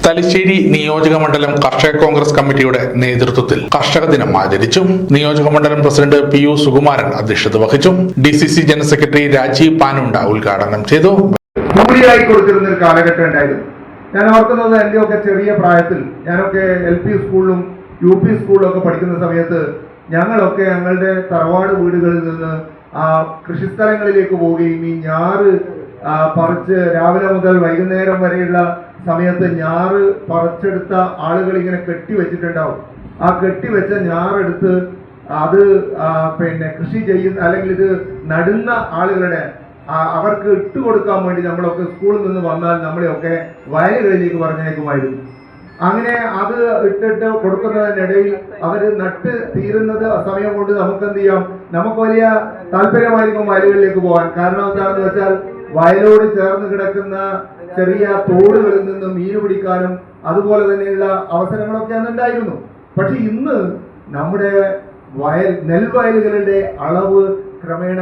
തലശ്ശേരി നിയോജക മണ്ഡലം കർഷക കോൺഗ്രസ് കമ്മിറ്റിയുടെ നേതൃത്വത്തിൽ കർഷക ദിനം ആചരിച്ചു. നിയോജക മണ്ഡലം പ്രസിഡന്റ് PU സുകുമാരൻ അധ്യക്ഷത വഹിച്ചു. DCC general secretary Rajeev Panunda ഉദ്ഘാടനം ചെയ്തു. കൂലിയായി കൊടുത്തിരുന്ന ഒരു കാലഘട്ടം ഉണ്ടായിരുന്നു. ഞാൻ ഓർക്കുന്നത് എന്റെയൊക്കെ ചെറിയ പ്രായത്തിൽ ഞാനൊക്കെ LP സ്കൂളിലും UP സ്കൂളിലും ഒക്കെ പഠിക്കുന്ന സമയത്ത് ഞങ്ങളൊക്കെ ഞങ്ങളുടെ തറവാട് വീടുകളിൽ നിന്ന് കൃഷിസ്ഥലങ്ങളിലേക്ക് പോവുകയും ഈ ഞാറ് പറിച്ച് രാവിലെ മുതൽ വൈകുന്നേരം വരെയുള്ള സമയത്ത് ഞാറ് പറിച്ചെടുത്ത ആളുകൾ ഇങ്ങനെ കെട്ടിവെച്ചിട്ടുണ്ടാവും. ആ കെട്ടിവെച്ച ഞാറെടുത്ത് അത് കൃഷി ചെയ്യുന്ന അല്ലെങ്കിൽ ഇത് നടുന്ന ആളുകളുടെ അവർക്ക് ഇട്ടുകൊടുക്കാൻ വേണ്ടി നമ്മളൊക്കെ സ്കൂളിൽ നിന്ന് വന്നാൽ നമ്മളെയൊക്കെ വയലുകളിലേക്ക് പറഞ്ഞേക്കുമായിരുന്നു. അങ്ങനെ അത് ഇട്ടിട്ട് കൊടുക്കുന്നതിനിടയിൽ അവര് നട്ട് തീരുന്നത് സമയം കൊണ്ട് നമുക്ക് എന്ത് ചെയ്യാം, നമുക്ക് വലിയ താല്പര്യമായിരിക്കും വയലുകളിലേക്ക് പോകാൻ. കാരണം എന്താണെന്ന് വെച്ചാൽ വയലോട് ചേർന്ന് കിടക്കുന്ന ചെറിയ തോടുകളിൽ നിന്ന് മീൻ പിടിക്കാനും അതുപോലെ തന്നെയുള്ള അവസരങ്ങളൊക്കെ അന്നുണ്ടായിരുന്നു. പക്ഷെ ഇന്ന് നമ്മുടെ നെൽവയലുകളുടെ അളവ് ക്രമേണ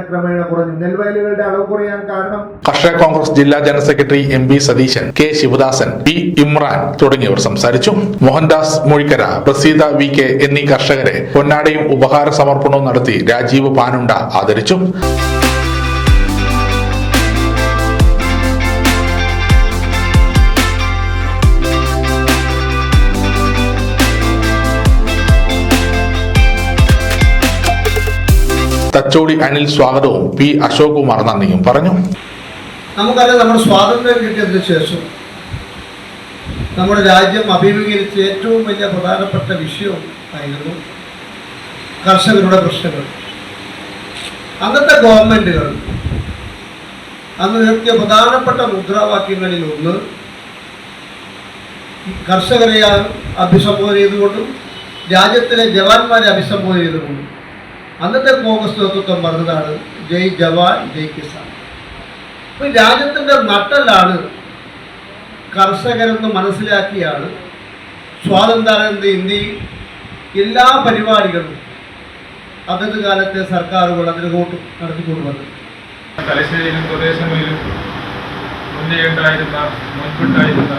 കുറഞ്ഞു. നെൽവയലുകളുടെ അളവ് കുറയാൻ കാരണം കർഷക കോൺഗ്രസ് ജില്ലാ general secretary MP Satheesan, K Sivadasan, P Imran തുടങ്ങിയവർ സംസാരിച്ചു. മോഹൻദാസ് മൊഴിക്കര, പ്രസീത VK എന്നീ കർഷകരെ പൊന്നാടയും ഉപഹാര സമർപ്പണവും നടത്തി രാജീവ് പാനുണ്ട ആദരിച്ചു. തച്ചോടി അനിൽ സ്വാഗതവും P അശോക് കുമാർ നന്ദിയും പറഞ്ഞു. നമുക്കറിയാം, നമ്മുടെ സ്വാതന്ത്ര്യം കിട്ടിയതിനു ശേഷം നമ്മുടെ രാജ്യം അഭിമുഖീകരിച്ച ഏറ്റവും വലിയ പ്രധാനപ്പെട്ട വിഷയവും ആയിരുന്നു കർഷകരുടെ പ്രശ്നങ്ങൾ. അന്നത്തെ ഗവൺമെന്റുകൾ അന്ന് ഉയർത്തിയ പ്രധാനപ്പെട്ട മുദ്രാവാക്യങ്ങളിൽ ഒന്ന് കർഷകരെ അഭിസംബോധന ചെയ്തുകൊണ്ടും രാജ്യത്തിലെ ജവാന്മാരെ അഭിസംബോധന ചെയ്തുകൊണ്ടും അന്നത്തെ കോൺഗ്രസ് നേതൃത്വം പറഞ്ഞതാണ് ജയ് ജവാൻ ജയ് കിസാൻ. അപ്പോൾ രാജ്യത്തിൻ്റെ നട്ടെല്ലാണ് കർഷകരെന്ന് മനസ്സിലാക്കിയാണ് സ്വാതന്ത്ര്യാനന്തര ഇന്ത്യയിൽ എല്ലാ പരിപാടികളും അതത് കാലത്തെ സർക്കാരുകൾ അതിനോട്ട് നടത്തിക്കൊണ്ട് വന്നത്. തലശ്ശേരിയിലും പ്രദേശങ്ങളിലും മുൻപിട്ടായിരുന്ന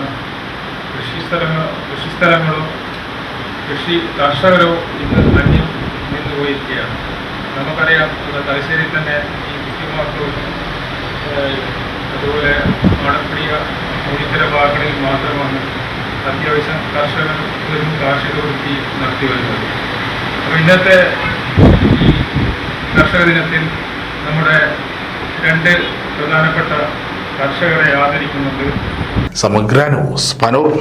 കൃഷിസ്ഥലങ്ങളോ കർഷകരോ ഇന്ന് അന്യം നിന്നുപോയിരിക്കുകയാണ്. നമുക്കറിയാം, തലശ്ശേരി തന്നെ ഈ കുറ്റിമാർക്കവും അതുപോലെ ആടപ്പടിയ ഇത്തരം ഭാഗങ്ങളിൽ മാത്രമാണ് അത്യാവശ്യം കർഷകർ കാർഷിക വൃത്തി നടത്തി വരുന്നത്. അപ്പോൾ ഇന്നത്തെ ഈ കർഷക ദിനത്തിൽ നമ്മുടെ രണ്ട് പ്രധാനപ്പെട്ട കർഷകരെ ആദരിക്കുന്നുണ്ട്. സമഗ്ര ന്യൂസ് പനൂർ.